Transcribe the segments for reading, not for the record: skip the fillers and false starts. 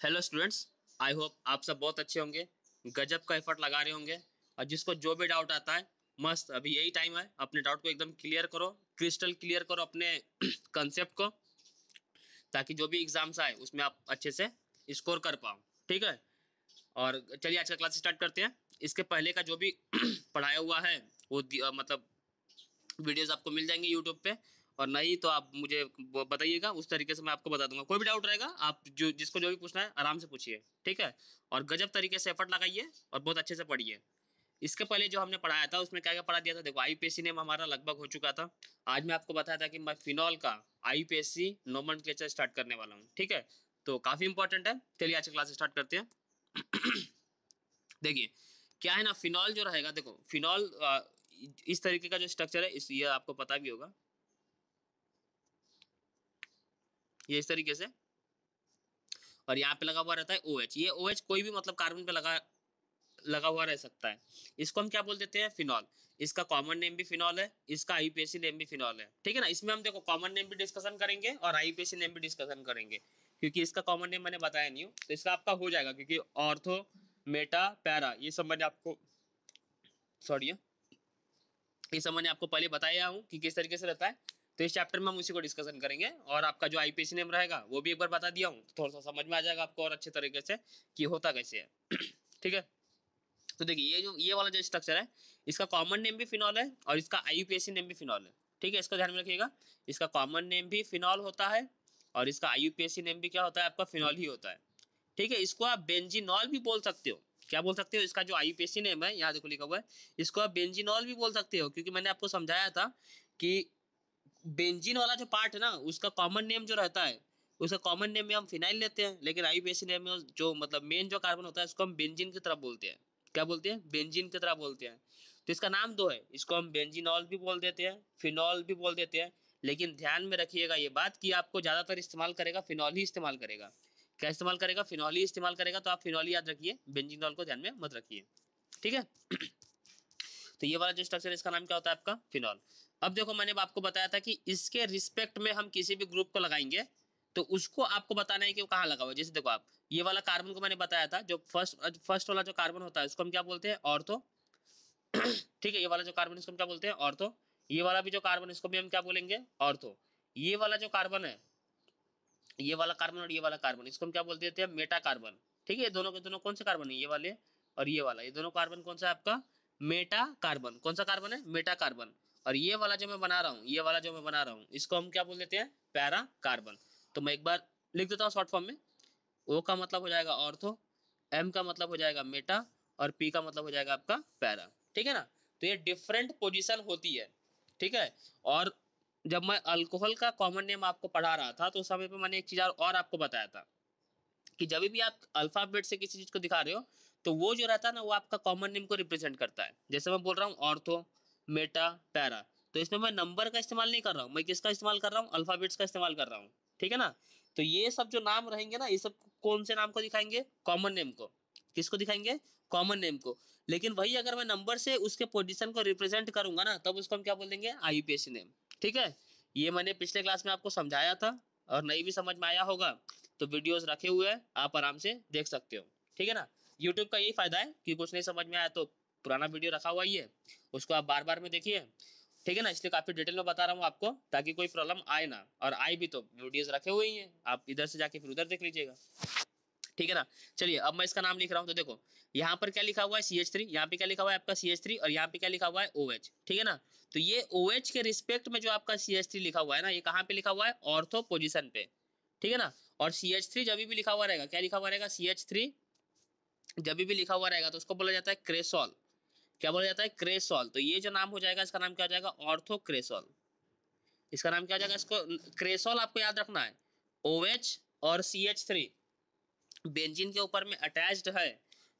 Hello students, I hope आप सब बहुत अच्छे होंगे, गजब का एफर्ट लगा रहे होंगे। और जिसको जो भी डाउट आता है, मस्त अभी यही टाइम है, अपने डाउट को एकदम क्लियर करो, क्रिस्टल क्लियर करो अपने कंसेप्ट को, ताकि जो भी एग्जाम्स आए उसमें आप अच्छे से स्कोर कर पाओ। ठीक है। और चलिए आज का क्लास स्टार्ट करते हैं। इसके पहले का जो भी पढ़ाया हुआ है वो मतलब वीडियोस आपको मिल जाएंगे यूट्यूब पे, और नहीं तो आप मुझे बताइएगा, उस तरीके से मैं आपको बता दूंगा। कोई भी डाउट रहेगा आप जिसको जो भी पूछना है आराम से पूछिए। ठीक है। और गजब तरीके से एफर्ट लगाइए और बहुत अच्छे से पढ़िए। इसके पहले जो हमने पढ़ाया था उसमें क्या क्या पढ़ा दिया था, देखो आईपीएससी नेम हमारा लगभग हो चुका था। आज मैं आपको बताया था कि मैं फिनॉल का आईपीएससी नोमेनक्लेचर स्टार्ट करने वाला हूँ। ठीक है। तो काफी इंपॉर्टेंट है। चलिए आज क्लास स्टार्ट करते हैं। देखिए क्या है ना, फिनॉल जो रहेगा, देखो फिनॉल इस तरीके का जो स्ट्रक्चर है, ये आपको पता भी होगा, ये इस तरीके से, और यहाँ पे लगा हुआ रहता है OH। ये OH कोई भी मतलब कार्बन पे लगा हुआ रह सकता है। इसको हम क्या बोल देते हैं, फिनॉल। इसका कॉमन नेम भी फिनॉल है, इसका आईपीएससी नेम भी फिनॉल है। ठीक है ना। इसमें हम देखो कॉमन नेम भी डिस्कशन करेंगे और आईपीएससी नेम भी डिस्कशन करेंगे, क्योंकि इसका कॉमन नेम मैंने बताया नहीं हूँ, तो इसका आपका हो जाएगा, क्योंकि ऑर्थो, मेटा, पैरा ये सब मैंने आपको, सॉरी, ये सब मैंने आपको पहले बताया हूँ कि किस तरीके से रहता है। तो इस चैप्टर में हम उसी को डिस्कशन करेंगे, और आपका जो आईपीएससी नेम रहेगा वो भी एक बार बता दिया हूँ, तो थोड़ा सा समझ में आ जाएगा आपको और अच्छे तरीके से कि होता कैसे है। ठीक है। तो देखिए ये वाला जो स्ट्रक्चर है, इसका कॉमन नेम भी फिनॉल है और इसका आईयूपीएसी नेम भी फिनॉल है। ठीक है, इसको ध्यान में रखिएगा। इसका कॉमन नेम भी फिनॉल होता है और इसका आईयूपीएसी नेम भी क्या होता है, आपका फिनॉल ही होता है। ठीक है। इसको आप बेंजीनॉल भी बोल सकते हो। क्या बोल सकते हो, इसका जो आईयूपीएसी नेम है यहाँ देखो लिखा हुआ है, इसको आप बेंजीनॉल भी बोल सकते हो, क्योंकि मैंने आपको समझाया था कि बेंजीन वाला जो पार्ट है ना, उसका कॉमन नेम जो रहता है, उसका कॉमन नेम में हम फिनाइल लेते हैं, लेकिन आईयूपीएसी नेम में जो मतलब मेन जो कार्बन होता है उसको हम बेंजीन की तरफ बोलते हैं। क्या बोलते हैं, बेंजीन की तरह बोलते हैं। तो इसका नाम दो है, इसको हम बेंजीनॉल भी बोल देते हैं, फिनॉल भी बोल देते हैं। लेकिन ध्यान में रखिएगा ये बात कि आपको ज़्यादातर इस्तेमाल करेगा फिनॉल ही इस्तेमाल करेगा। क्या इस्तेमाल करेगा, फिनॉल ही इस्तेमाल करेगा। तो आप फिनॉल ही याद रखिए, बेंजीनॉल को ध्यान में मत रखिए। ठीक है। तो ये वाला जो स्ट्रक्चर है इसका नाम क्या होता है, आपका फिनॉल। अब देखो मैंने आपको बताया था कि इसके रिस्पेक्ट में हम किसी भी ग्रुप को लगाएंगे तो उसको आपको बताना है कि वो कहाँ लगा हुआ है। जैसे देखो आप ये वाला कार्बन को मैंने बताया था, जो फर्स्ट वाला जो कार्बन होता है उसको हम क्या बोलते हैं, ऑर्थो। ठीक है। ये वाला जो कार्बन इसको हम क्या बोलते हैं, ऑर्थो। ये वाला भी जो कार्बन इसको भी हम क्या बोलेंगे, ऑर्थो। ये वाला जो कार्बन है, ये वाला कार्बन और ये वाला कार्बन, इसको हम क्या बोल देते हैं, मेटा कार्बन। ठीक है। ये दोनों के दोनों कौन से कार्बन है, ये वाले और ये वाला, ये दोनों कार्बन कौन सा है आपका, मेटा कार्बन। कौन सा कार्बन है, मेटा कार्बन। और ये वाला जो मैं बना रहा हूँ, ये वाला जो मैं बना रहा हूँ, इसको हम क्या बोल देते हैं, पैरा कार्बन। तो मैं एक बार लिख देता हूँ शॉर्ट फॉर्म में। O का मतलब हो जाएगा ऑर्थो, M का मतलब हो जाएगा मेटा, और P का मतलब हो जाएगा आपका पैरा। ठीक है ना। तो ये डिफरेंट पोजीशन होती है। ठीक है। और जब मैं अल्कोहल का कॉमन नेम आपको पढ़ा रहा था तो उस समय पे मैंने एक चीज और आपको बताया था कि जब भी आप अल्फाबेट से किसी चीज को दिखा रहे हो तो वो जो रहता है ना, वो आपका कॉमन नेम को रिप्रेजेंट करता है। जैसे मैं बोल रहा हूँ ऑर्थो, मेटा, पैरा, तो इसमें मैं नंबर का इस्तेमाल नहीं कर रहा हूँ, मैं किसका इस्तेमाल कर रहा हूँ, अल्फाबेट्स का इस्तेमाल कर रहा हूँ। ठीक है ना। तो ये सब जो नाम रहेंगे ना, ये सब कौन से नाम को दिखाएंगे, कॉमन नेम को। किसको दिखाएंगे, कॉमन नेम को। लेकिन वही अगर मैं नंबर से उसके पोजीशन को रिप्रेजेंट करूंगा ना, तब उसको हम क्या बोल देंगे, आईयूपीएसी नेम। ठीक है। ये मैंने पिछले क्लास में आपको समझाया था, और नहीं भी समझ में आया होगा तो वीडियोस रखे हुए हैं, आप आराम से देख सकते हो। ठीक है ना। यूट्यूब का यही फायदा है कि कुछ नहीं समझ में आया तो पुराना वीडियो रखा हुआ ही है, उसको आप बार बार में देखिए। ठीक है ना। इसलिए काफी डिटेल में बता रहा हूँ आपको, ताकि कोई प्रॉब्लम आए ना, और आए भी तो वीडियोस रखे हुए ही हैं, आप इधर से जाके फिर उधर देख लीजिएगा। ठीक है ना। चलिए अब मैं इसका नाम लिख रहा हूँ, तो देखो यहाँ पर क्या लिखा हुआ है, CH3, यहाँ पे क्या लिखा हुआ है आपका CH3, और यहाँ पे क्या लिखा हुआ है, OH। ठीक है ना। तो ये OH के रिस्पेक्ट में जो आपका CH3 लिखा हुआ है ना, ये कहाँ पे लिखा हुआ है, ऑर्थो पोजिशन पे। ठीक है ना। और CH3 जब भी लिखा हुआ रहेगा, क्या लिखा हुआ रहेगा, CH3 जब भी लिखा हुआ रहेगा तो उसको बोला जाता है क्रेसॉल। क्या बोला जाता है, क्रेसॉल। तो ये जो नाम हो जाएगा, इसका नाम क्या हो जाएगा, ऑर्थो क्रेसॉल। इसका नाम क्या हो जाएगा, इसको क्रेसॉल आपको याद रखना है। OH और CH3 बेंजीन के ऊपर में अटैच्ड है,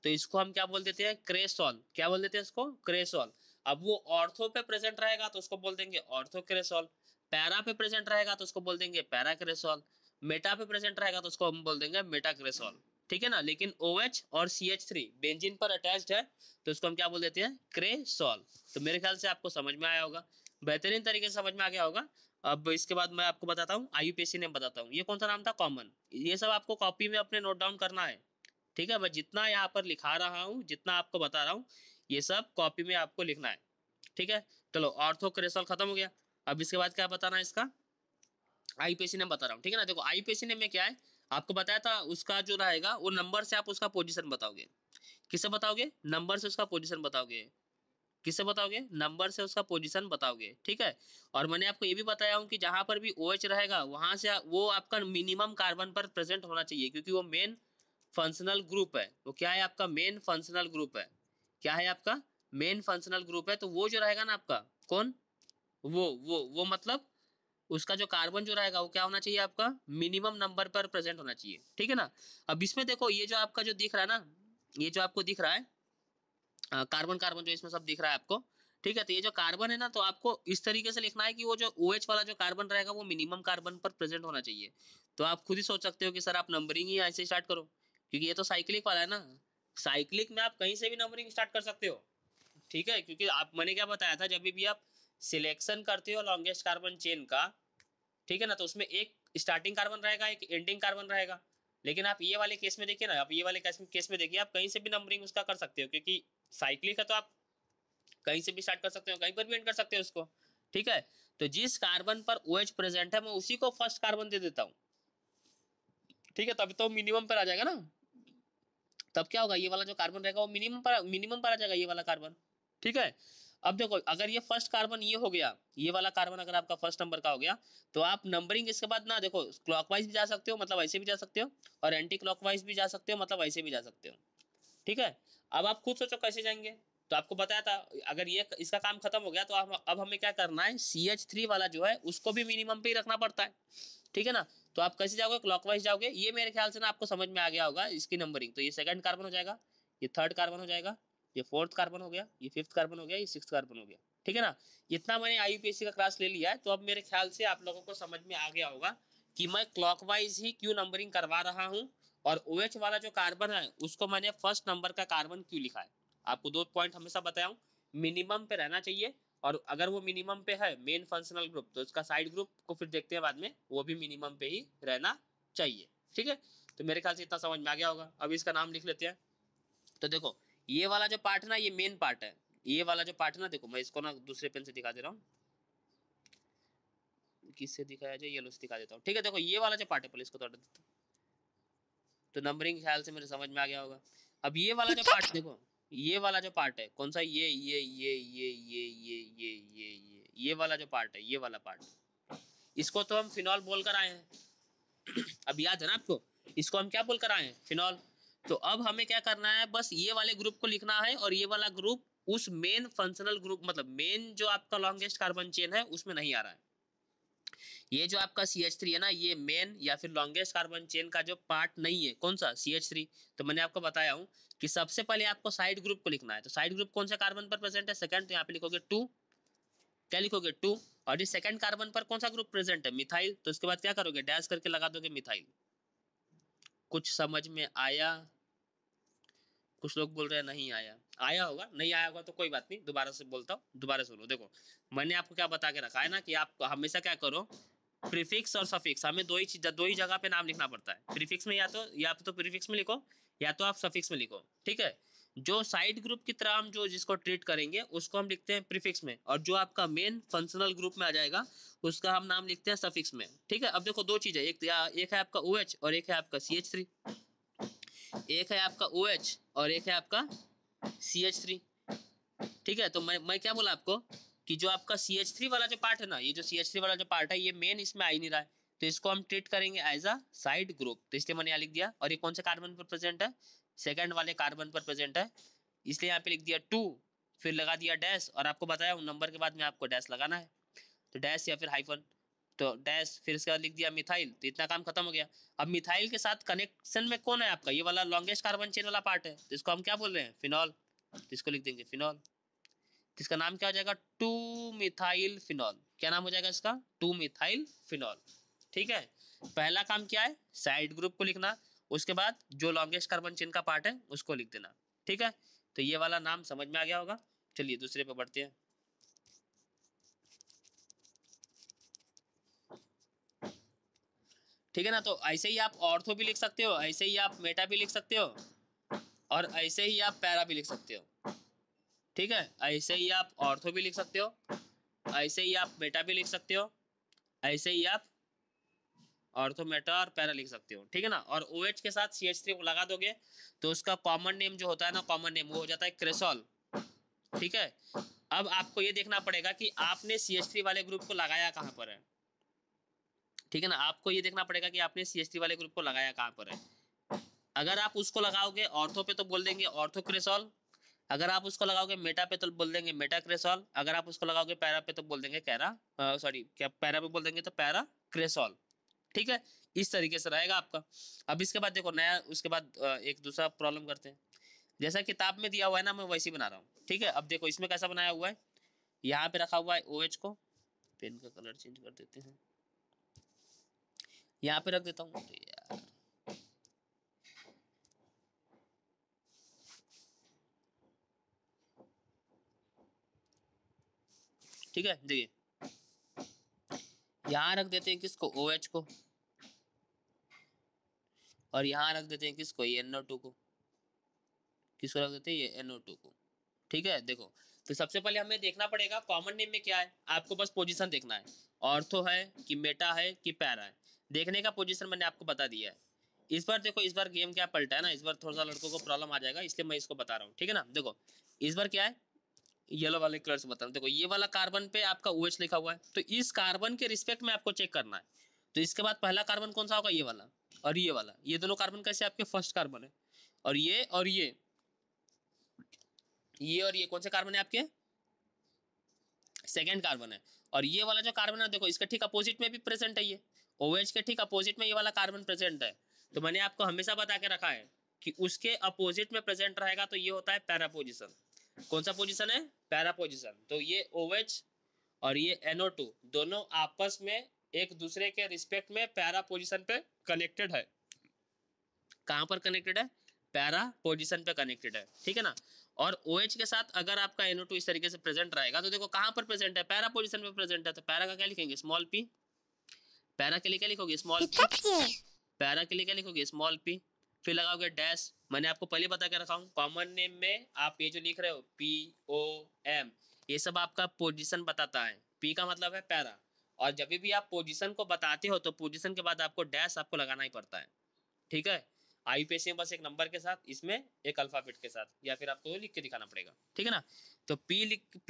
तो इसको हम क्या बोल देते हैं, क्रेसॉल। क्या बोल देते हैं इसको, क्रेसॉल। अब वो ऑर्थो पे प्रेजेंट रहेगा तो उसको बोल देंगे ऑर्थो क्रेसॉल, पैरा पे प्रेजेंट रहेगा तो उसको बोल देंगे पैरा क्रेसॉल, मेटा पे प्रेजेंट रहेगा तो उसको हम बोल देंगे मेटा क्रेसॉल। ठीक है ना। लेकिन OH और CH3 बेंजीन पर अटैच्ड है तो उसको हम क्या बोल देते हैं, क्रेसॉल। तो मेरे ख्याल से आपको समझ में आया होगा, बेहतरीन तरीके से समझ में आ गया होगा। अब इसके बाद मैं आपको बताता हूँ IUPAC नेम बताता हूँ। ये कौन सा नाम था? कॉमन। ये सब आपको कॉपी में अपने नोट डाउन करना है, ठीक है। मैं जितना यहाँ पर लिखा रहा हूँ, जितना आपको बता रहा हूँ, ये सब कॉपी में आपको लिखना है, ठीक है। चलो ऑर्थो क्रेसॉल खत्म हो गया। अब इसके बाद क्या बताना है इसका? IUPAC नेम बता रहा हूँ, ठीक है ना। देखो IUPAC नेम में क्या है, आपको बताया था उसका जो रहेगा वो नंबर से आप उसका पोजीशन बताओगे। किससे बताओगे? नंबर से उसका पोजीशन बताओगे। किससे बताओगे? नंबर से उसका पोजीशन बताओगे, ठीक है। और मैंने आपको ये भी बताया हूँ कि जहां पर भी OH रहेगा वहां से वो आपका मिनिमम कार्बन पर प्रेजेंट होना चाहिए, क्योंकि वो मेन फंक्शनल ग्रुप है। वो क्या है? आपका मेन फंक्शनल ग्रुप है। क्या है आपका? मेन फंक्शनल ग्रुप है। तो वो जो रहेगा ना आपका, कौन? वो मतलब उसका जो कार्बन जो रहेगा वो क्या होना चाहिए? आपका मिनिमम नंबर पर प्रेजेंट होना चाहिए, ठीक है ना। अब इसमें देखो ये जो आपका जो दिख रहा है ना, ये जो आपको दिख रहा है कार्बन कार्बन जो इसमें सब दिख रहा है आपको, ठीक है। तो ये जो कार्बन है ना, तो आपको इस तरीके से लिखना है कि वो जो OH वाला जो कार्बन रहेगा वो मिनिमम कार्बन पर प्रेजेंट होना चाहिए। तो आप खुद ही सोच सकते हो कि सर आप नंबरिंग ही ऐसे स्टार्ट करो, क्योंकि ये तो साइक्लिक वाला है ना। साइक्लिक में आप कहीं से भी नंबरिंग स्टार्ट कर सकते हो, ठीक है। क्योंकि आप, मैंने क्या बताया था, जब भी आप सिलेक्शन करते हो लॉन्गेस्ट कार्बन चेन का, ठीक है ना, तो उसमें एक स्टार्टिंग कार्बन रहेगा, एक एंडिंग कार्बन रहेगा। लेकिन आप ये वाले केस में देखिए ना, आप ये वाले केस में देखिए, आप कहीं से भी नंबरिंग उसका कर सकते हो, क्योंकि साइक्लिक है तो आप कहीं से भी स्टार्ट कर सकते हो, कहीं पर भी एंड कर सकते हो उसको, ठीक है। तो जिस कार्बन पर OH प्रेजेंट है मैं उसी को फर्स्ट कार्बन दे देता हूँ, ठीक है। तब तो मिनिमम पर आ जाएगा ना। तब क्या होगा? ये वाला जो कार्बन रहेगा वो मिनिमम पर आ जाएगा, ये वाला कार्बन, ठीक है। अब देखो अगर ये फर्स्ट कार्बन ये हो गया, ये वाला कार्बन अगर आपका फर्स्ट नंबर का हो गया, तो आप नंबरिंग इसके बाद ना, देखो क्लॉकवाइज भी जा सकते हो, मतलब ऐसे भी जा सकते हो, और एंटी क्लॉकवाइज भी जा सकते हो, मतलब ऐसे भी जा सकते हो, ठीक है। अब आप खुद सोचो कैसे जाएंगे। तो आपको बताया था अगर ये इसका काम खत्म हो गया तो अब हमें क्या करना है, CH3 वाला जो है उसको भी मिनिमम पे ही रखना पड़ता है, ठीक है ना। तो आप कैसे जाओगे? क्लॉकवाइज जाओगे। ये मेरे ख्याल से ना आपको समझ में आ गया होगा इसकी नंबरिंग। तो ये सेकंड कार्बन हो जाएगा, ये थर्ड कार्बन हो जाएगा, ये फोर्थ कार्बन हो गया, ये फिफ्थ कार्बन हो गया, ये सिक्स्थ कार्बन हो गया, ठीक है ना। इतना मैंने IUPAC का क्लास ले लिया है, तो अब मेरे ख्याल से आप लोगों को समझ में आ गया होगा कि मैं क्लॉकवाइज ही क्यों नंबरिंग करवा रहा हूँ, और OH वाला जो कार्बन है उसको मैंने फर्स्ट नंबर का कार्बन क्यों लिखा है। आपको 2 पॉइंट हमेशा बताया हूँ, मिनिमम पे रहना चाहिए, और अगर वो मिनिमम पे है मेन फंक्शनल ग्रुप, तो उसका साइड ग्रुप को फिर देखते हैं बाद में, वो भी मिनिमम पे ही रहना चाहिए, ठीक है। तो मेरे ख्याल से इतना समझ में आ गया होगा। अब इसका नाम लिख लेते हैं। तो देखो ये वाला जो पार्ट है ना, ये मेन पार्ट है। ये वाला जो पार्ट है ना, देखो मैं इसको ना दूसरे पेन से दिखा दे रहा हूँ, किससे दिखाया जाए, येलो से दिखा देता हूँ, ठीक है। देखो ये वाला जो पार्ट है, पहले इसको थोड़ा, तो नंबरिंग ख्याल से मेरे समझ में आ गया होगा। अब ये वाला जो पार्ट देखो, ये वाला जो पार्ट है कौन सा, ये वाला जो पार्ट है, ये वाला पार्ट, इसको तो हम फिनॉल बोलकर आए हैं। अब याद है ना आपको, इसको हम क्या बोलकर आए हैं? फिनॉल। तो अब हमें क्या करना है, बस ये वाले ग्रुप को लिखना है, और ये वाला ग्रुप उस मेन फंक्शनल ग्रुप, मतलब मेन जो आपका लॉन्गेस्ट कार्बन चेन है उसमें नहीं आ रहा है। ये जो आपका CH3 है ना, ये मेन या फिर लॉन्गेस्ट कार्बन चेन का जो पार्ट नहीं है, कौन सा? CH3। तो मैंने आपको बताया हूँ कि सबसे पहले आपको साइड ग्रुप को लिखना है। तो साइड ग्रुप कौन से कार्बन पर प्रेजेंट है? सेकंड। तो यहाँ पे लिखोगे 2, क्या लिखोगे? 2। और इस सेकंड कार्बन पर कौन सा ग्रुप प्रेजेंट है? मिथाइल। तो इसके बाद क्या करोगे? डैश करके लगा दोगे मिथाइल। कुछ समझ में आया? कुछ लोग बोल रहे हैं नहीं आया। आया होगा, नहीं आया होगा तो कोई बात नहीं, दोबारा से बोलता हूँ, दोबारा सुनो। देखो मैंने आपको क्या बता के रखा है ना, कि आप हमेशा क्या करो, प्रीफिक्स और सफिक्स, हमें दो ही जगह पे नाम लिखना पड़ता है। प्रीफिक्स में या तो प्रीफिक्स में लिखो, या तो आप सफिक्स में लिखो, ठीक है। जो साइड ग्रुप की तरह हम जो जिसको ट्रीट करेंगे उसको हम लिखते हैं प्रीफिक्स में, और जो आपका मेन फंक्शनल ग्रुप में आ जाएगा उसका हम नाम लिखते हैं सफिक्स में, ठीक है। अब देखो दो चीजें, एक है आपका OH और एक है आपका CH3। एक है आपका OH और एक है आपका CH3, ठीक है। तो मैं क्या बोला आपको कि जो आपका CH3 वाला जो पार्ट है ना, ये जो CH3 वाला जो पार्ट है ये मेन इसमें आ ही नहीं रहा है, तो इसको हम ट्रीट करेंगे एज अ साइड ग्रुप। तो इसलिए मैंने यहाँ लिख दिया। और ये कौन से कार्बन पर प्रेजेंट है? सेकंड वाले कार्बन पर प्रेजेंट है, इसलिए यहाँ पे लिख दिया 2, फिर लगा दिया डैश, और आपको बताया उन नंबर के बाद में आपको डैश लगाना है, तो डैश या फिर हाइफन, तो डैश, फिर इसके बाद लिख दिया मिथाइल। तो इतना काम खत्म हो गया। अब मिथाइल के साथ कनेक्शन में कौन है आपका? ये वाला लॉन्गेस्ट कार्बन चेन वाला पार्ट है, तो इसको हम क्या बोल रहे हैं? फिनॉल। तो इसको लिख देंगे फिनॉल। इसका नाम क्या हो जाएगा? 2 मिथाइल फिनॉल। क्या नाम हो जाएगा इसका? 2 मिथाइल फिनॉल, ठीक है। पहला काम क्या है? साइड ग्रुप को लिखना, उसके बाद जो लॉन्गेस्ट कार्बन चेन का पार्ट है उसको लिख देना, ठीक है। तो ये वाला नाम समझ में आ गया होगा। चलिए दूसरे पे बढ़ते हैं। ठीक है ना। तो ऐसे ही आप ऑर्थो भी लिख सकते हो, ऐसे ही आप मेटा भी लिख सकते हो, और ऐसे ही आप पैरा भी लिख सकते हो। ठीक है, ऐसे ही आप ऑर्थो भी लिख सकते हो, ऐसे ही आप मेटा भी लिख सकते हो, ऐसे ही आप ऑर्थो मेटा और पैरा लिख सकते हो। ठीक है ना। और OH के साथ CH3 को लगा दोगे तो उसका कॉमन नेम जो होता है ना, कॉमन नेम वो हो जाता है क्रेसॉल। ठीक है। अब आपको ये देखना पड़ेगा कि आपने CH3 वाले ग्रुप को लगाया कहाँ पर है। ठीक है ना, आपको ये देखना पड़ेगा कि आपने CH3 वाले ग्रुप को लगाया कहाँ पर है। अगर आप उसको लगाओगे ऑर्थो पे तो बोल देंगे ऑर्थो क्रेसॉल, अगर आप उसको लगाओगे मेटा पे तो बोल देंगे मेटा क्रेसॉल, अगर आप उसको लगाओगे पैरा पे तो बोल देंगे कैरा, सॉरी क्या पैरा पे बोल देंगे तो पैरा क्रेसॉल। ठीक है, इस तरीके से रहेगा आपका। अब इसके बाद देखो नया, उसके बाद एक दूसरा प्रॉब्लम करते हैं। जैसा किताब में दिया हुआ है ना, मैं वैसे ही बना रहा हूँ। ठीक है, अब देखो इसमें कैसा बनाया हुआ है, यहाँ पे रखा हुआ है OH को, पेन का कलर चेंज कर देते हैं, यहाँ पे रख देता हूँ यार। ठीक है, देखिए यहाँ रख देते हैं किसको, OH को, और यहाँ रख देते हैं किसको, ये NO2 को, किसको रख देते हैं, ये NO2 को। ठीक है, देखो तो सबसे पहले हमें देखना पड़ेगा कॉमन नेम में क्या है, आपको बस पोजीशन देखना है, ऑर्थो है कि मेटा है कि पैरा है, देखने का पोजीशन मैंने आपको बता दिया है। इस बार देखो, इस बार गेम क्या पलटा है ना, इस बार थोड़ा सा लड़कों को प्रॉब्लम आ जाएगा, इसलिए मैं इसको बता रहा हूँ। ठीक है ना, देखो इस बार क्या है, येलो वाले कलर से बता रहा हूँ। देखो ये वाला कार्बन पे आपका OH लिखा हुआ है, तो इस कार्बन के रिस्पेक्ट में आपको चेक करना है। तो इसके बाद पहला कार्बन कौन सा होगा, ये वाला और ये वाला, ये दोनों कार्बन कैसे आपके फर्स्ट कार्बन है, और ये और ये और ये कौन से कार्बन है आपके, सेकेंड कार्बन है। और ये वाला जो कार्बन है देखो, इसके ठीक अपोजिट में भी प्रेजेंट है, ये OH के ठीक अपोजिट में ये वाला कार्बन प्रेजेंट है। तो मैंने आपको हमेशा बता के रखा है कि उसके अपोजिट में प्रेजेंट रहेगा तो ये होता है पैरा पोजिशन। कौन सा पोजिशन है, पैरा पोजिशन। तो ये OH और ये NO2 दोनों आपस में एक दूसरे के रिस्पेक्ट में पैरा पोजिशन पे कनेक्टेड है। कहाँ पर कनेक्टेड है, पैरा पोजीशन पे कनेक्टेड है। ठीक है ना। और OH के साथ अगर आपका NO2 इस तरीके से प्रेजेंट रहेगा तो देखो कहाँ पर प्रेजेंट है, पैरा पोजीशन पे प्रेजेंट है, तो पैरा का क्या लिखेंगे, स्मॉल p, पैरा के लिए क्या लिखोगे, स्मॉल p, पैरा के लिए क्या लिखोगे, स्मॉल p, फिर लगाओगे डैश। मैंने आपको पहले बता के रखा हूँ कॉमन नेम में आप ये जो लिख रहे हो POM, ये सब आपका पोजीशन बताता है। P का मतलब है पैरा, और जब भी आप पोजीशन को बताते हो तो पोजीशन के बाद आपको डैश आपको लगाना ही पड़ता है। ठीक है, IUPAC में बस एक नंबर के साथ, इसमें एक अल्फाबेट के साथ, या फिर आपको लिख के दिखाना पड़ेगा। ठीक है ना। तो P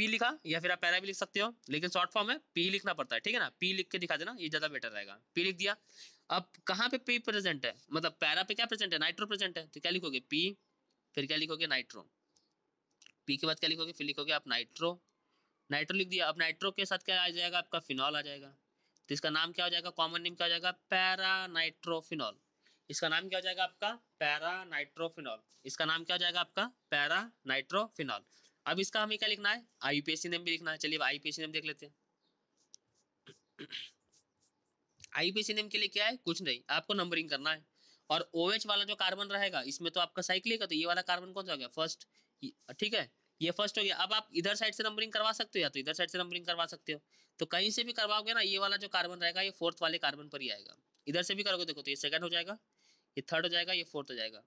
लिखा, या फिर आप पैरा भी लिख सकते हो, लेकिन शॉर्ट फॉर्म में P लिखना पड़ता है। ठीक है ना, P लिख के दिखा देना, ये ज़्यादा बेटर रहेगा। P लिख दिया। अब कहाँ पे P प्रेजेंट है, मतलब पैरा पे क्या प्रेजेंट है, नाइट्रो प्रेजेंट है, तो क्या लिखोगे P, फिर क्या लिखोगे नाइट्रो, P के बाद क्या लिखोगे, फिर लिखोगे आप नाइट्रो, नाइट्रो लिख दिया। अब नाइट्रो के साथ क्या आ जाएगा, आपका फिनॉल आ जाएगा। तो इसका नाम क्या हो जाएगा, कॉमन नेम क्या हो जाएगा, पैरा नाइट्रोफिनॉल। इसका नाम क्या हो जाएगा आपका, पैरा नाइट्रोफिनॉल। इसका नाम क्या हो जाएगा आपका, पैरा नाइट्रोफिनॉल। अब इसका हमें क्या लिखना है, IUPAC नेम भी लिखना है। चलिए IUPAC नेम देख लेते हैं। IUPAC नेम के लिए क्या है, कुछ नहीं, आपको नंबरिंग करना है। और OH वाला जो कार्बन रहेगा इसमें तो आपका साइक्लिक है, तो ये वाला कार्बन कौन सा हो गया, फर्स्ट। ठीक है, ये फर्स्ट हो गया। अब आप इधर साइड से नंबरिंग करवा सकते हो या तो इधर साइड से नंबरिंग करवा सकते हो। तो कहीं से भी करवाओगे ना, ये वाला जो कार्बन रहेगा ये फोर्थ वाले कार्बन पर ही आएगा। इधर से भी करोगे देखो तो ये सेकंड हो जाएगा, ये थर्ड हो जाएगा, ये फोर्थ हो जाएगा।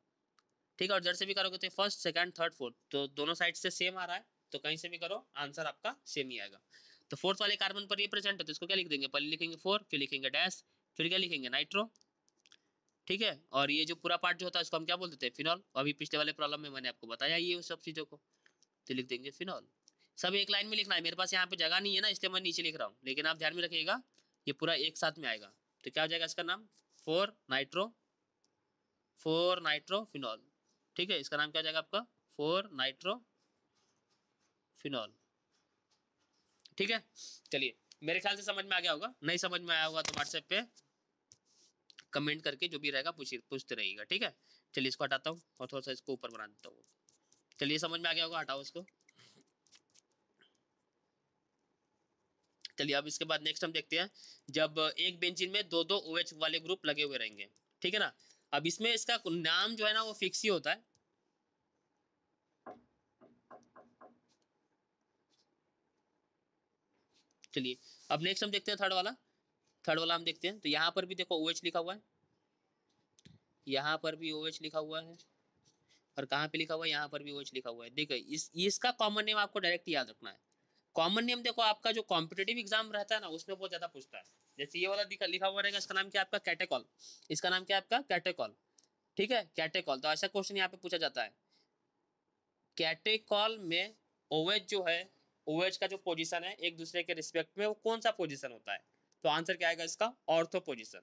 ठीक है, और इधर से भी करोगे तो फर्स्ट सेकंड थर्ड फोर्थ, तो दोनों साइड से सेम आ रहा है, तो कहीं से भी करो आंसर आपका सेम ही आएगा। तो फोर्थ वाले कार्बन पर ये प्रेजेंट है, तो इसको क्या लिख देंगे, पहले लिखेंगे 4, फिर लिखेंगे डैश, फिर क्या लिखेंगे नाइट्रो। ठीक है, और ये जो पूरा पार्ट जो होता है इसको हम क्या बोल देते हैं, फिनॉल। अभी पिछले वाले प्रॉब्लम में मैंने आपको बताया ये उस सब चीज़ों को, तो लिख देंगे फिनॉल। सब एक लाइन में लिखना है, मेरे पास यहाँ पे जगह नहीं है ना, इसलिए मैं नीचे लिख रहा हूँ, लेकिन आप ध्यान में रखिएगा ये पूरा एक साथ में आएगा। तो क्या हो जाएगा इसका नाम, 4 नाइट्रो फिनॉल। ठीक है, इसका नाम क्या हो जाएगा आपका, 4 नाइट्रो फिनॉल। ठीक है, चलिए मेरे ख्याल से समझ में आ गया होगा, नहीं समझ में आया होगा तो व्हाट्सएप पे कमेंट करके जो भी रहेगा पूछते रहिएगा। ठीक है, चलिए इसको हटाता हूँ और थोड़ा सा इसको ऊपर बना देता हूँ। चलिए समझ में आ गया होगा, हटाओ इसको। चलिए अब इसके बाद नेक्स्ट हम देखते हैं, जब एक बेंजीन में दो दो OH वाले ग्रुप लगे हुए रहेंगे। ठीक है ना, अब इसमें इसका नाम जो है ना वो फिक्स ही होता है। चलिए अब नेक्स्ट हम देखते हैं थर्ड वाला, थर्ड वाला हम देखते हैं। तो यहाँ पर भी देखो OH लिखा हुआ है, यहाँ पर भी OH लिखा हुआ है, और कहाँ पे लिखा हुआ है, यहाँ पर भी OH लिखा हुआ है। देखो इसका कॉमन नेम आपको डायरेक्ट याद रखना है। कॉमन नेम देखो आपका जो कॉम्पिटेटिव एग्जाम रहता है ना, उसमें बहुत ज्यादा पूछता है। जैसे ये वाला लिखा हुआ रहेगा, इसका नाम क्या है आपका, कैटेकॉल। इसका नाम क्या है आपका, कैटेकॉल। ठीक है, कैटेकॉल। तो ऐसा क्वेश्चन यहाँ पे पूछा जाता है, कैटेकॉल में OH जो है, OH का जो पोजीशन है एक दूसरे के रिस्पेक्ट में, वो कौन सा पोजीशन होता है? तो आंसर क्या आएगा इसका, ऑर्थो पोजीशन।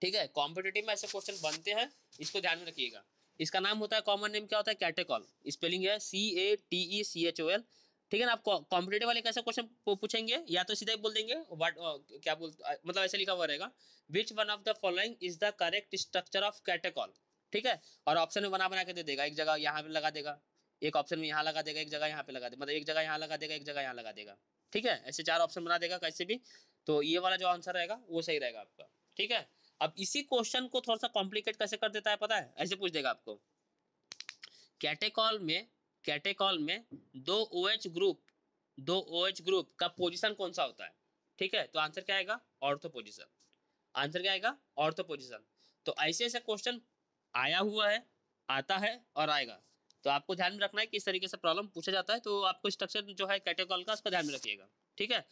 ठीक है, कॉम्पिटेटिव में ऐसे क्वेश्चन बनते हैं, इसको ध्यान में रखिएगा। इसका नाम होता है, कॉमन नेम क्या होता है, कैटेकॉल। स्पेलिंग है CATECHOL। ठीक है ना। आप कॉम्पिटेटिव वाले कैसे क्वेश्चन पूछेंगे, या तो सीधा ही बोल देंगे व्हाट, क्या बोल, मतलब ऐसे लिखा हुआ रहेगा, which one of the following is the correct structure of catechol. ठीक है, और ऑप्शन में बना बना के दे देगा, एक जगह यहाँ पे लगा देगा, एक ऑप्शन में यहाँ लगा देगा, एक जगह यहाँ पे लगा देगा, मतलब एक जगह यहाँ लगा देगा, एक जगह यहाँ लगा देगा। ठीक है, ऐसे 4 ऑप्शन बना देगा कैसे भी। तो ये वाला जो आंसर रहेगा वो सही रहेगा आपका। ठीक है, अब इसी क्वेश्चन को थोड़ा सा कॉम्प्लिकेट कैसे कर देता है पता है, ऐसे पूछ देगा आपको, कैटेकॉल में दो OH ग्रुप का पोजीशन कौन सा होता है? ठीक है, तो आंसर क्या आएगा, ऑर्थो पोजीशन। आंसर क्या आएगा, ऑर्थो पोजीशन। तो ऐसे ऐसे क्वेश्चन आया हुआ है, आता है और आएगा। तो आपको ध्यान में रखना है कि इस तरीके से प्रॉब्लम पूछा जाता है। तो आपको स्ट्रक्चर जो है कैटेकॉल का, उसका ध्यान में रखिएगा। ठीक है,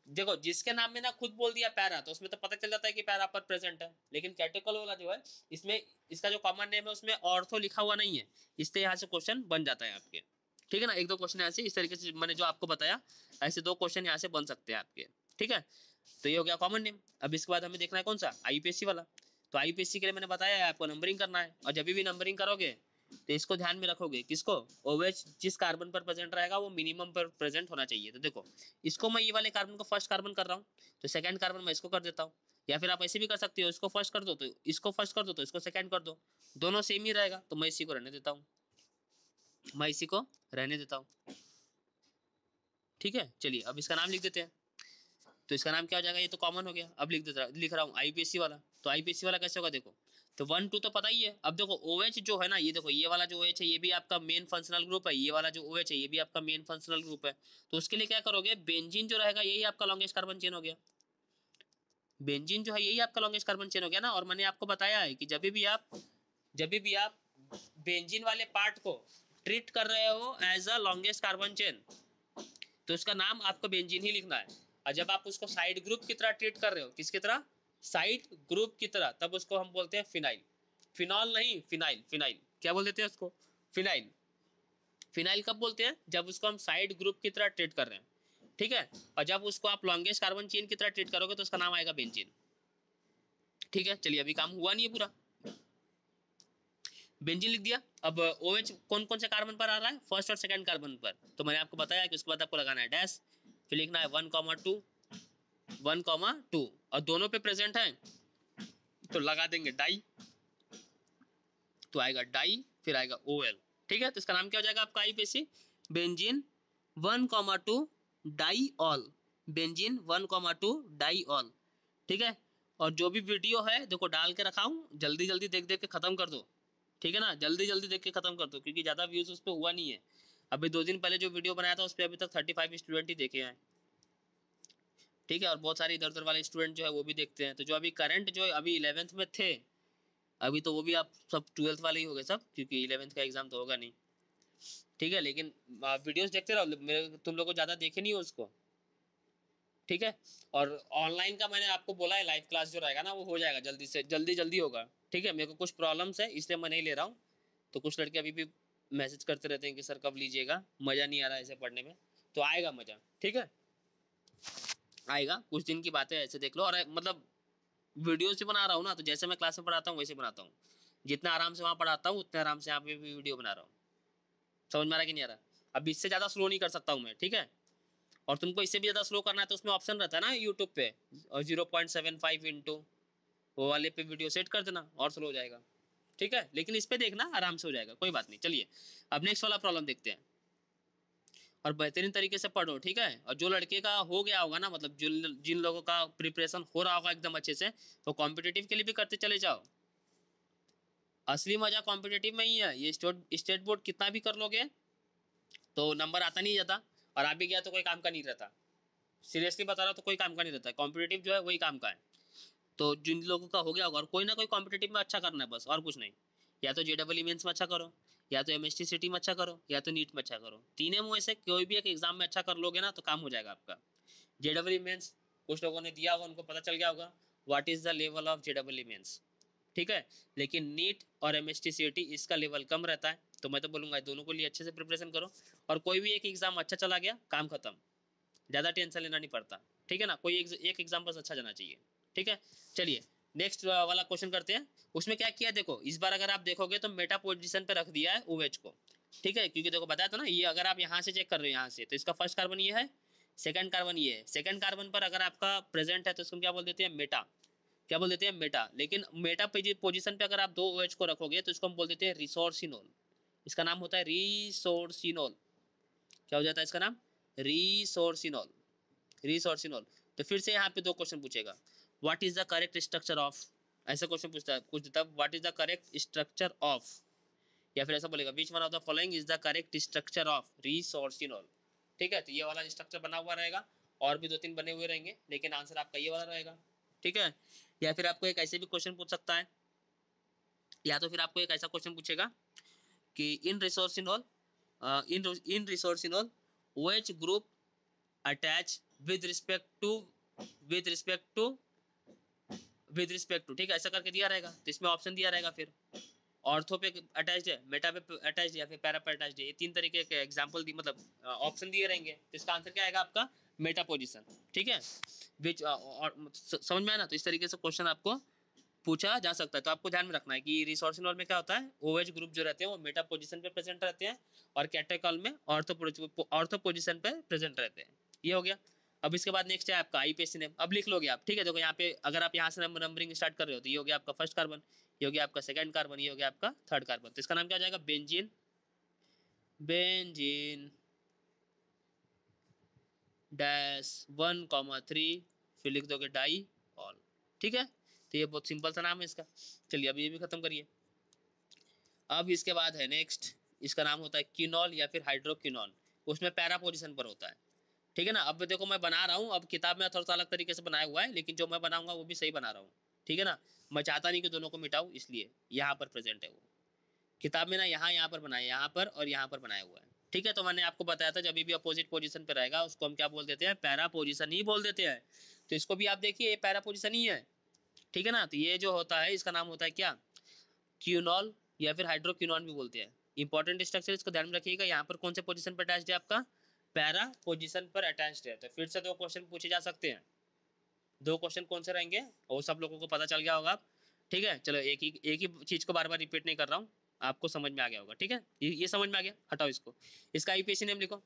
देखो जिसके नाम में ना खुद बोल दिया पैरा, तो उसमें तो पता चल जाता है कि पैरा पर प्रेजेंट है। लेकिन कैटेकॉल वाला जो है, इसमें इसका जो कॉमन नेम है उसमें ऑर्थो लिखा हुआ नहीं है, इससे यहाँ से क्वेश्चन बन जाता है आपके। ठीक है ना, एक दो क्वेश्चन ऐसे इस तरीके से मैंने जो आपको बताया, ऐसे 2 क्वेश्चन यहाँ से बन सकते हैं आपके। ठीक है, तो ये हो गया कॉमन नेम। अब इसके बाद हमें देखना है कौन सा, IUPAC वाला। तो IUPAC के लिए मैंने बताया है आपको नंबरिंग करना है, और जब भी नंबरिंग करोगे तो इसको ध्यान में रखोगे, किसको, OH जिस कार्बन पर प्रेजेंट रहेगा वो मिनिमम पर प्रेजेंट होना चाहिए। तो देखो इसको मैं ये वाले कार्बन को फर्स्ट कार्बन कर रहा हूँ, तो सेकंड कार्बन मैं इसको कर देता हूँ। या फिर आप ऐसे भी कर सकते हो, इसको फर्स्ट कर दो तो इसको फर्स्ट कर दो, तो इसको सेकंड कर दो, दोनों सेम ही रहेगा। तो मैं इसी को रहने देता हूँ, मैं इसी को रहने देता हूँ। ठीक है, चलिए अब इसका नाम लिख देते हैं। तो इसका नाम क्या हो जाएगा, ये तो कॉमन हो गया। अब लिख रहा हूँ IUPAC वाला। तो IUPAC वाला कैसे होगा, देखो तो 1 2 तो पता ही है। अब देखो OH जो है ना, ये देखो ये वाला जो OH है ये भी आपका मेन फंक्शनल ग्रुप है, ये वाला जो OH है ये भी आपका मेन फंक्शनल ग्रुप है। तो उसके लिए क्या करोगे, बेंजीन जो रहेगा यही आपका लॉन्गेस्ट कार्बन चेन हो गया। बेंजीन जो है यही आपका लॉन्गेस्ट कार्बन चेन हो गया ना। और मैंने आपको बताया है कि जब भी आप बेंजीन वाले पार्ट को ट्रीट कर रहे हो as a longest carbon chain, तो उसका नाम आपको बेंजीन ही लिखना है। और जब आप उसको साइड ग्रुप की तरह ट्रीट कर रहे हो, किसकी तरह, साइड ग्रुप की तरह, तब उसको हम बोलते हैं फिनाइल। फिनॉल नहीं, फिनाइल। फिनाइल क्या बोल देते हैं उसको, फिनाइल। फिनाइल कब बोलते हैं, जब उसको हम साइड ग्रुप की तरह ट्रीट कर रहे हैं। ठीक है, और जब उसको आप लॉन्गेस्ट कार्बन चेन की तरह ट्रीट करोगे तो उसका नाम आएगा बेंजीन। ठीक है, चलिए अभी काम हुआ नहीं है पूरा, बेंजीन लिख दिया। अब OH कौन कौन से कार्बन पर आ रहा है, फर्स्ट और सेकंड कार्बन पर। तो मैंने आपको बताया कि उसके बाद आपको लगाना है डैश, फिर लिखना है 1,2 1,2, और दोनों पे प्रेजेंट है तो लगा देंगे डाई, तो आएगा डाई, फिर आएगा OL। ठीक है, तो इसका नाम क्या हो जाएगा आपका IUPAC, benzene 1,2 di ol, benzene 1,2 di ol. ठीक है, और जो भी वीडियो है देखो डाल के रखा हूँ, जल्दी जल्दी देख देख के खत्म कर दो। ठीक है ना, जल्दी जल्दी देख के खत्म कर दो, क्योंकि ज़्यादा व्यूज़ उस पर हुआ नहीं है। अभी 2 दिन पहले जो वीडियो बनाया था उस पर अभी तक 35 स्टूडेंट ही देखे हैं। ठीक है, और बहुत सारे इधर उधर वाले स्टूडेंट जो है वो भी देखते हैं। तो जो अभी करंट जो अभी 11th में थे, अभी तो वो भी आप सब 12th वाले ही हो गए सब, क्योंकि 11th का एग्जाम तो होगा नहीं। ठीक है, लेकिन वीडियोस देखते रहो, मेरे तुम लोग को ज़्यादा देखे नहीं हो उसको। ठीक है, और ऑनलाइन का मैंने आपको बोला है, लाइव क्लास जो रहेगा ना वो हो जाएगा जल्दी से जल्दी होगा। ठीक है, मेरे को कुछ प्रॉब्लम्स है इसलिए मैं नहीं ले रहा हूँ। तो कुछ लड़के अभी भी मैसेज करते रहते हैं कि सर कब लीजिएगा, मज़ा नहीं आ रहा है ऐसे पढ़ने में। तो आएगा मज़ा, ठीक है, आएगा। कुछ दिन की बातें ऐसे देख लो। और मतलब वीडियोस भी बना रहा हूँ ना, तो जैसे मैं क्लास में पढ़ाता हूँ वैसे बनाता हूँ। जितना आराम से वहाँ पढ़ाता हूँ उतने आराम से यहाँ पे भी वीडियो बना रहा हूँ। समझ में आ रहा कि नहीं आ रहा? अब इससे ज़्यादा स्लो नहीं कर सकता हूँ मैं, ठीक है। और तुमको इससे भी ज़्यादा स्लो करना है तो उसमें ऑप्शन रहता है ना यूट्यूब पे, और 0.75 इंटू वो वाले पे वीडियो सेट कर देना और स्लो हो जाएगा। ठीक है, लेकिन इस पे देखना आराम से हो जाएगा, कोई बात नहीं। चलिए अब नेक्स्ट वाला प्रॉब्लम देखते हैं, और बेहतरीन तरीके से पढ़ो, ठीक है। और जो लड़के का हो गया होगा ना, मतलब जिन लोगों का प्रिपरेशन हो रहा होगा एकदम अच्छे से, वो कॉम्पिटिटिव के लिए भी करते चले जाओ। असली मजा कॉम्पिटिटिव में ही है। ये स्टेट बोर्ड कितना भी कर लोगे तो नंबर आता नहीं जाता, और आ भी गया तो कोई काम का नहीं रहता। सीरियसली बता रहा हूँ, तो कोई काम का नहीं रहता है, कॉम्पिटिटिव जो है वही काम का है। तो जिन लोगों का हो गया होगा, और कोई ना कोई कॉम्पिटिटिव में अच्छा करना है बस, और कुछ नहीं। या तो JEE मेंस में अच्छा करो, या तो MST सिटी में अच्छा करो, या तो नीट में अच्छा करो। तीनों में से कोई भी एक एग्जाम में अच्छा कर लोगे ना तो काम हो जाएगा आपका। JEE मेंस कुछ लोगों ने दिया होगा, उनको पता चल गया होगा what is the level of JEE mains, ठीक है। लेकिन नीट और MST CT इसका लेवल कम रहता है, तो मैं तो बोलूंगा दोनों को लिए अच्छे से प्रिपरेशन करो, और कोई भी एक एग्जाम अच्छा चला गया काम खत्म, ज़्यादा टेंशन लेना नहीं पड़ता, ठीक है ना। कोई एक एग्जाम बस अच्छा जाना चाहिए, ठीक है। चलिए नेक्स्ट वाला क्वेश्चन करते हैं। उसमें क्या किया देखो, इस बार अगर आप देखोगे तो मेटा पोजीशन पे रख दिया है OH को, ठीक है, क्योंकि देखो बताया था ना, ये अगर आप यहाँ से चेक कर रहे हो यहाँ से, तो इसका फर्स्ट कार्बन ये है, सेकंड कार्बन ये है। सेकंड कार्बन पर अगर आपका प्रेजेंट है तो इसको क्या बोल देते हैं, मेटा, क्या बोल देते हैं, मेटा। लेकिन मेटा पोजीशन पे अगर आप 2 OH को रखोगे तो इसको हम बोल देते हैं रिसोर्सिनोल। इसका नाम होता है रिसोर्सिनोल। क्या हो जाता है इसका नाम, रिसोर्सिनोल, रिसोर्सिनोल। तो फिर से यहाँ पे 2 क्वेश्चन पूछेगा, what is the correct structure of, ऐसा क्वेश्चन पूछता है, कुछ तब what is the correct structure of, या फिर ऐसा बोलेगा विच one of the following is the correct structure of resorcinol, ठीक है। तो ये वाला स्ट्रक्चर बना हुआ रहेगा, और भी 2-3 बने हुए रहेंगे, लेकिन आंसर आपका ये वाला रहेगा, ठीक है। या फिर आपको एक ऐसे भी क्वेश्चन पूछ सकता है, या तो फिर आपको एक ऐसा क्वेश्चन पूछेगा कि in resorcinol in resorcinol OH group attach with respect to with respect to with respect to, ठीक है, ऐसा करके दिया रहेगा। तो इसमें ऑप्शन दिया रहेगा, फिर ऑर्थो पे अटैच्ड है, मेटा पे अटैच्ड, या फिर पैरा पे अटैच्ड है। ये 3 तरीके के एग्जांपल दी, मतलब ऑप्शन दिए रहेंगे। तो इसका आंसर क्या आएगा आपका, मेटा पोजीशन, ठीक है। विच समझ में आया ना। तो इस तरीके से क्वेश्चन आपको पूछा जा सकता है। तो आपको ध्यान में रखना है कि रिसोर्सिनोल में क्या होता है, OH ग्रुप जो रहते हैं वो मेटा पोजीशन पे प्रेजेंट रहते हैं, और कैटेकॉल में ऑर्थो पोजीशन पे प्रेजेंट रहते हैं। ये हो गया। अब इसके बाद नेक्स्ट है आपका IUPAC नेम। अब लिख लोगे आप, ठीक है। देखो यहाँ पे अगर आप यहाँ से नंबरिंग स्टार्ट कर रहे हो, तो ये हो गया आपका फर्स्ट कार्बन, ये हो गया आपका सेकंड कार्बन, ये हो गया आपका थर्ड कार्बन। तो इसका नाम क्या हो जाएगा, बेंजीन, बेंजीन डैश 1,3, फिर लिख दोगे डाई ऑल, ठीक है। तो ये बहुत सिंपल सा नाम है इसका। चलिए अब ये भी खत्म करिए। अब इसके बाद है नेक्स्ट, इसका नाम होता है क्विनॉल या फिर हाइड्रोक्विनॉल। उसमें पैरा पोजीशन पर होता है, ठीक है ना। अब देखो मैं बना रहा हूँ, अब किताब में थोड़ा सा अलग तरीके से बनाया हुआ है, लेकिन जो मैं बनाऊंगा वो भी सही बना रहा हूँ, ठीक है ना। मैं चाहता नहीं कि दोनों को मिटाऊँ, इसलिए यहाँ पर प्रेजेंट है वो। किताब में ना यहाँ पर बनाया, यहाँ पर और यहाँ पर बनाया हुआ है, ठीक है। तो मैंने आपको बताया था जब भी अपोजिट पोजीशन पे रहेगा उसको हम क्या बोल देते हैं, पैरा पोजीशन ही बोल देते हैं। तो इसको भी आप देखिए, ये पैरा पोजीशन ही है, ठीक है ना। तो ये जो होता है इसका नाम होता है क्या, क्यूनॉल या फिर हाइड्रोक्विनॉन भी बोलते हैं। इंपॉर्टेंट स्ट्रक्चर इसको ध्यान में रखिएगा। यहाँ पर कौन से पोजीशन पर अटैच्ड है आपका, पैरा पोजीशन पर अटैच्ड है। तो फिर से 2 क्वेश्चन पूछे जा सकते हैं। 2 क्वेश्चन कौन से रहेंगे वो सब लोगों को पता चल गया होगा, ठीक है। चलो एक ही चीज को बार बार रिपीट नहीं कर रहा हूँ, आपको समझ में आ गया होगा, ठीक है। ये समझ में आ गया, हटाओ इसको। इसका IUPAC नेम लिखो,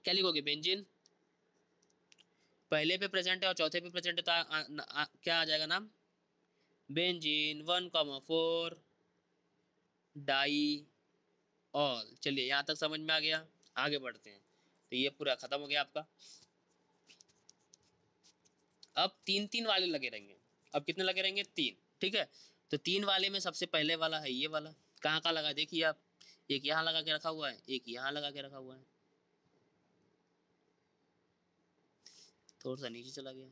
क्या लिखोगे, बेंजीन पहले पे प्रेजेंट है और चौथे पे प्रेजेंट है, तो क्या आ जाएगा नाम, बेंजीन 1,4 डाई ऑल। चलिए यहाँ तक समझ में आ गया, आगे बढ़ते हैं। तो ये पूरा खत्म हो गया आपका। अब 3-3 वाले लगे रहेंगे। अब कितने लगे रहेंगे, 3, ठीक है। तो 3 वाले में सबसे पहले वाला है ये वाला, कहाँ कहाँ लगा देखिए आप, एक यहाँ लगा के रखा हुआ है, एक यहाँ लगा के रखा हुआ है, थोड़ा सा नीचे चला गया,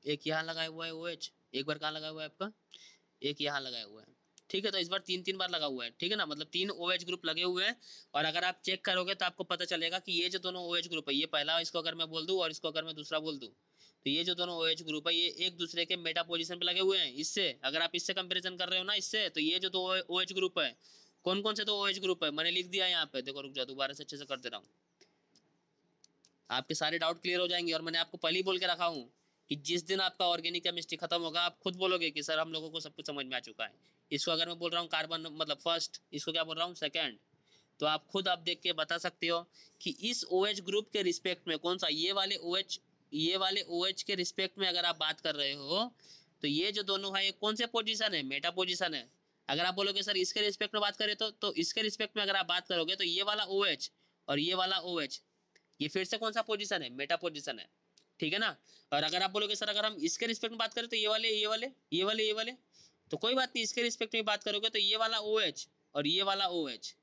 एक यहाँ लगाया हुआ है OH, एक बार कहाँ लगा हुआ है आपका, एक यहाँ लगाया हुआ है, ठीक है। तो इस बार 3-3 बार लगा हुआ है, ठीक है ना। मतलब 3 OH ग्रुप लगे हुए हैं। और अगर आप चेक करोगे तो आपको पता चलेगा कि ये जो दोनों OH ग्रुप है, ये पहला इसको अगर मैं बोल दूं और इसको अगर मैं दूसरा बोल दूं, तो ये जो दोनों OH ग्रुप है ये एक दूसरे के मेटा पोजीशन पे लगे हुए हैं। इससे अगर आप इससे कंपेरिजन कर रहे हो ना इससे, तो ये जो 2 OH ग्रुप है, कौन कौन से 2 OH ग्रुप है मैंने लिख दिया यहाँ पे, देखो रुक जाओ दोबारा से अच्छे से कर दे रहा हूँ, आपके सारे डाउट क्लियर हो जाएंगे। और मैंने आपको पहले ही बोल के रखा हूँ कि जिस दिन आपका ऑर्गेनिक केमिस्ट्री खत्म होगा आप खुद बोलोगे कि सर हम लोगों को सब कुछ समझ में आ चुका है। इसको अगर मैं बोल रहा हूँ कार्बन मतलब फर्स्ट, इसको क्या बोल रहा हूँ सेकंड, तो आप खुद आप देख के बता सकते हो कि इस OH ग्रुप के रिस्पेक्ट में कौन सा, ये वाले OH के रिस्पेक्ट में अगर आप बात कर रहे हो तो ये जो दोनों है ये कौन से पोजीशन है, मेटा पोजीशन है। अगर आप बोलोगे सर इसके रिस्पेक्ट में बात करें तो इसके रिस्पेक्ट में अगर आप बात करोगे तो ये वाला OH और ये वाला OH ये फिर से कौन सा पोजीशन है, मेटा पोजीशन है, ठीक है ना। और अगर आप बोलोगे सर अगर हम इसके रिस्पेक्ट में बात करें तो ये वाले तो कोई बात नहीं, इसके रिस्पेक्ट में बात करोगे तो ये वाला OH और ये वाला OH,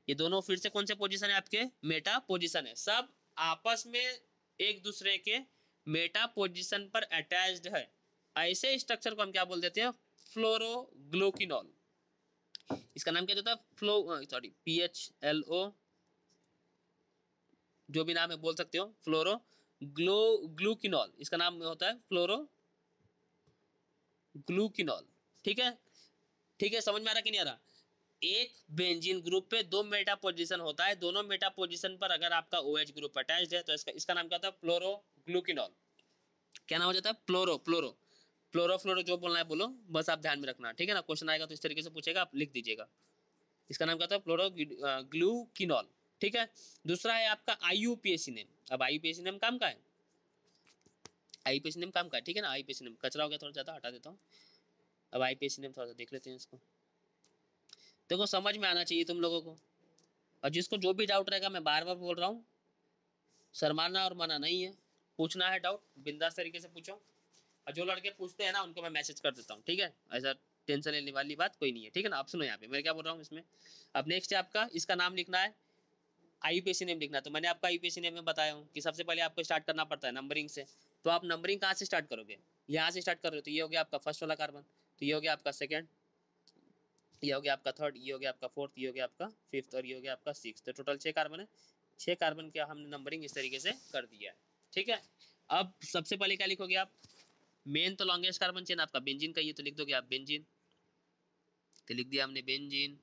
ये दोनों फिर से कौन से पोजीशन है आपके, मेटा पोजीशन है, सब आपस में एक दूसरे के मेटा पोजीशन पर अटैच्ड है। ऐसे स्ट्रक्चर को हम क्या बोल देते हैं, फ्लोरोग्लूकिनॉल। इसका नाम क्या होता है, PHLO, जो भी नाम है बोल सकते हो, ग्लूकिनॉल, इसका नाम होता है फ्लोरोग्लूकिनॉल। ठीक है, ठीक है, समझ में आ रहा कि नहीं आ रहा। एक बेंजीन ग्रुप पे दो मेटा पोजीशन होता है, दोनों मेटा पोजीशन पर अगर आपका OH ग्रुप अटैच्ड है तो इसका नाम क्या होता है, फ्लोरोग्लूकिनॉल। क्या नाम हो जाता है, फ्लोरो जो बोलना है बोलो, बस आप ध्यान में रखना, ठीक है ना। क्वेश्चन आएगा तो इस तरीके से पूछेगा, आप लिख दीजिएगा। इसका नाम क्या होता है, फ्लोरोग्लूकिनॉल। ठीक है, दूसरा है आपका IUPAC नेम। अब IUPAC नेम काम का है, IUPAC नेम काम का है, ठीक है ना। IUPAC नेम कचरा हो गया थोड़ा ज़्यादा, हटा देता हूँ। अब IUPAC नेम थोड़ा सा देख लेते हैं इसको। देखो समझ में आना चाहिए तुम लोगों को, और जिसको जो भी डाउट रहेगा, मैं बार बार बोल रहा हूँ, शर्माना और मना नहीं है, पूछना है डाउट बिंदास तरीके से पूछो। और जो लड़के पूछते हैं ना उनको मैं मैसेज कर देता हूँ, ठीक है, ऐसा टेंशन लेने वाली बात कोई नहीं है, ठीक है ना। आप सुनो यहाँ पे मैं क्या बोल रहा हूँ इसमें। अब नेक्स्ट है आपका, इसका नाम लिखना है, IUPAC नेम लिखना है। तो मैंने आपका IUPAC नेम में बताया हूँ कि सबसे पहले आपको स्टार्ट करना पड़ता है नंबरिंग से। तो आप नंबरिंग कहाँ से स्टार्ट करोगे, यहाँ से स्टार्ट कर रहे हो, तो ये हो गया आपका फर्स्ट वाला कार्बन, तो ये हो गया आपका सेकेंड, ये हो गया आपका थर्ड, ये हो गया आपका फोर्थ, ये हो गया आपका फिफ्थ, और ये हो गया आपका सिक्स। तो टोटल 6 कार्बन है, 6 कार्बन का हमने नंबरिंग इस तरीके से कर दिया है, ठीक है। अब सबसे पहले क्या लिखोगे आप, मेन तो लॉन्गेस्ट कार्बन चेन आपका बेंजीन का, ये तो लिख दोगे आप बेंजीन, तो लिख दिया हमने बेंजीन।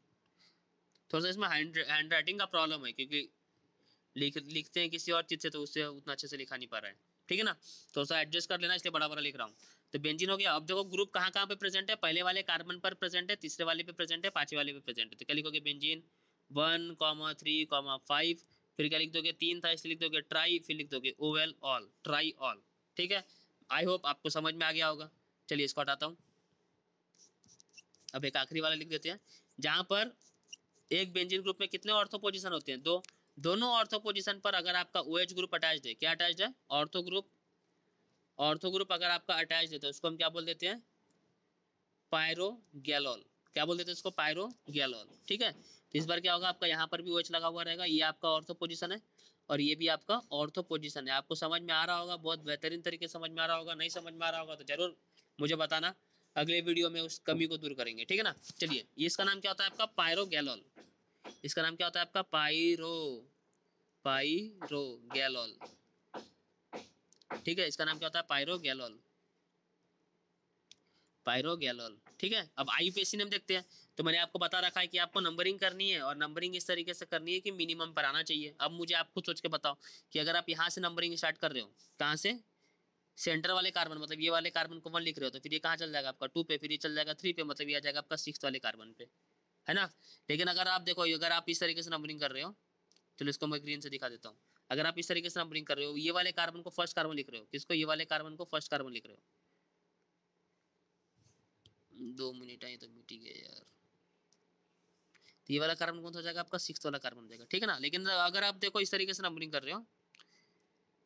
थोड़ा सा इसमें हैंड राइटिंग का प्रॉब्लम है, क्योंकि लिखते हैं किसी और चीज़ से, तो उससे उतना अच्छे से लिखा नहीं पा रहा है, ठीक है ना। थोड़ा सा एडजस्ट कर लेना, इसलिए बड़ा बड़ा लिख रहा हूँ। तो बेंजीन हो गया। अब देखो ग्रुप कहाँ कहाँ पे प्रेजेंट है, पहले वाले कार्बन पर प्रेजेंट है, तीसरे वाले पे प्रेजेंट है, पांचवें वाले पे प्रेजेंट है। तो क्या लिखोगे, बेंजीन 1,3,5, फिर क्या लिख दोगे, 3 था इसलिए लिख दोगे ट्राई, फिर लिख दोगे OL ऑल, ट्राई ऑल, ठीक है। आई होप आपको समझ में आ गया होगा। चलिए इसको हटाता हूँ। अब एक आखिरी वाला लिख देते हैं, जहाँ पर एक बेंजीन ग्रुप में कितने ऑर्थो पोजीशन होते हैं, दो। दोनों ऑर्थो पोजीशन पर अगर आपका OH ग्रुप अटैच्ड है, क्या अटैच्ड है, ऑर्थो ग्रुप। ऑर्थो ग्रुप अगर आपका अटैच्ड है तो उसको हम क्या बोल देते हैं, पायरोगैलोल। क्या बोल देते हैं इसको, पायरोगैलोल, ठीक है। तो इस बार क्या होगा, आपका यहाँ पर भी OH लगा हुआ रहेगा, ये आपका ऑर्थो पोजीशन है और ये भी आपका ऑर्थो पोजीशन है। आपको समझ में आ रहा होगा, बहुत बेहतरीन तरीके से समझ में आ रहा होगा। नहीं समझ में आ रहा होगा तो जरूर मुझे बताना, अगले वीडियो में उस कमी को दूर करेंगे, ठीक है ना। चलिए, इसका नाम क्या होता है आपका, पायरोगैलोल। इसका नाम क्या होता है आपका, पायरोगैलोल, ठीक है। इसका नाम क्या होता है, पायरोगैलोल, ठीक है। अब IUPAC नेम देखते हैं। तो मैंने आपको बता रखा है कि आपको नंबरिंग करनी है, और नंबरिंग इस तरीके से करनी है कि मिनिमम पर आना चाहिए। अब मुझे आप खुद सोच के बताओ कि अगर आप यहाँ से नंबरिंग स्टार्ट कर रहे हो, कहाँ से, सेंटर वाले कार्बन, मतलब ये वाले कार्बन को 1 लिख रहे हो, तो फिर ये कहाँ चल जाएगा आपका 2 पे, फिर ये चल जाएगा 3 पे, मतलब ये आ जाएगा आपका 6 वाले कार्बन पे, है ना। लेकिन अगर आप देखो, अगर आप इस तरीके से नंबरिंग कर रहे हो, चलो इसको मैं ग्रीन से दिखा देता हूँ। अगर आप इस तरीके से नंबरिंग कर रहे हो, ये वाले कार्बन को फर्स्ट कार्बन लिख रहे हो, किसको, ये वाले कार्बन को फर्स्ट कार्बन लिख रहे हो। 2 मिनट आए तो मिट ही गए यार। तो ये वाला कार्बन कौन सा हो जाएगा आपका, 6 वाला कार्बन हो जाएगा, ठीक है ना। लेकिन अगर आप देखो इस तरीके से नंबरिंग कर रहे हो,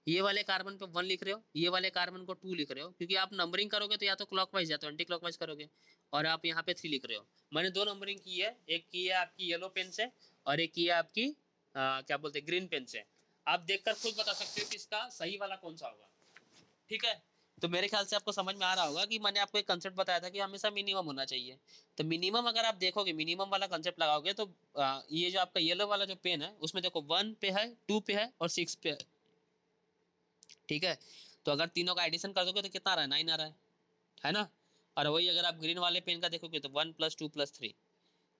ये वाले कार्बन पे 1 लिख रहे हो, ये वाले कार्बन को 2 लिख रहे हो, क्योंकि आप नंबरिंग करोगे तो या तो क्लॉकवाइज या तो एंटी क्लॉकवाइज करोगे, और आप यहाँ पे 3 लिख रहे हो। मैंने 2 नंबरिंग की है, एक की है आपकी येलो पेन से और एक की है आपकी क्या बोलते हैं, ग्रीन पेन से। आप देखकर खुद बता सकते हो कि इसका सही वाला कौन सा होगा, ठीक है। तो मेरे ख्याल से आपको समझ में आ रहा होगा कि मैंने आपको एक कंसेप्ट बताया था कि हमेशा मिनिमम होना चाहिए। तो मिनिमम अगर आप देखोगे, मिनिमम वाला कंसेप्ट लगाओगे, तो ये जो आपका येलो वाला जो पेन है उसमें देखो 1 पे है, 2 पे है और 6 पे है, ठीक है। तो अगर तीनों का एडिशन कर दोगे तो कितना आ रहा है, 9 आ रहा है ना। और वही अगर आप ग्रीन वाले पेन का देखोगे तो 1 + 2 + 3,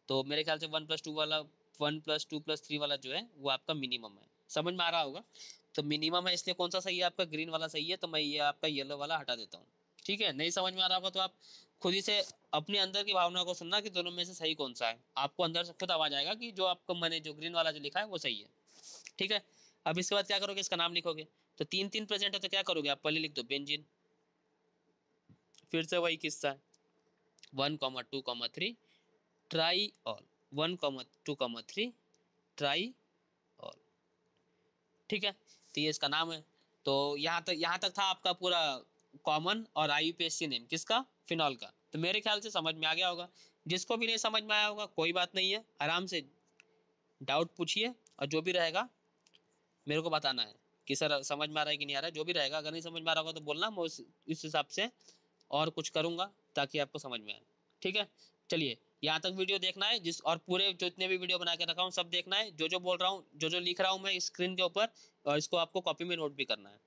तो मेरे ख्याल से 1 + 2 वाला, 1 + 2 + 3 वाला जो है वो आपका मिनिमम है। समझ में आ रहा होगा। तो मिनिमम है, इसलिए कौन सा सही है आपका, ग्रीन वाला सही है। तो मैं ये आपका येलो वाला हटा देता हूँ, ठीक है। नहीं समझ में आ रहा होगा तो आप खुद ही से अपने अंदर की भावना को सुनना कि दोनों में से सही कौन सा है। आपको अंदर से खुद आवाज आएगा कि जो आपको मैंने जो ग्रीन वाला जो लिखा है वो सही है, ठीक है। अब इसके बाद क्या करोगे, इसका नाम लिखोगे। तो 3 प्रेजेंट है तो क्या करोगे आप, पहले लिख दो बेंजीन, फिर से वही किस्सा है, 1, 2, 3 ट्राई ऑल, 1, 2, 3 ट्राई ऑल, ठीक है। तो ये इसका नाम है। तो यहाँ तक था आपका पूरा कॉमन और IUPAC नेम किसका, फिनॉल का। तो मेरे ख्याल से समझ में आ गया होगा। जिसको भी नहीं समझ में आया होगा कोई बात नहीं है, आराम से डाउट पूछिए और जो भी रहेगा मेरे को बताना है कि सर समझ में आ रहा है कि नहीं आ रहा है। जो भी रहेगा, अगर नहीं समझ में आ रहा होगा तो बोलना, मैं इस हिसाब से और कुछ करूँगा ताकि आपको समझ में आए। ठीक है, चलिए यहाँ तक वीडियो देखना है, जिस और पूरे जितने भी वीडियो बना के रखा हूँ सब देखना है, जो जो बोल रहा हूँ, जो जो लिख रहा हूँ मैं स्क्रीन के ऊपर, और इसको आपको कॉपी में नोट भी करना है।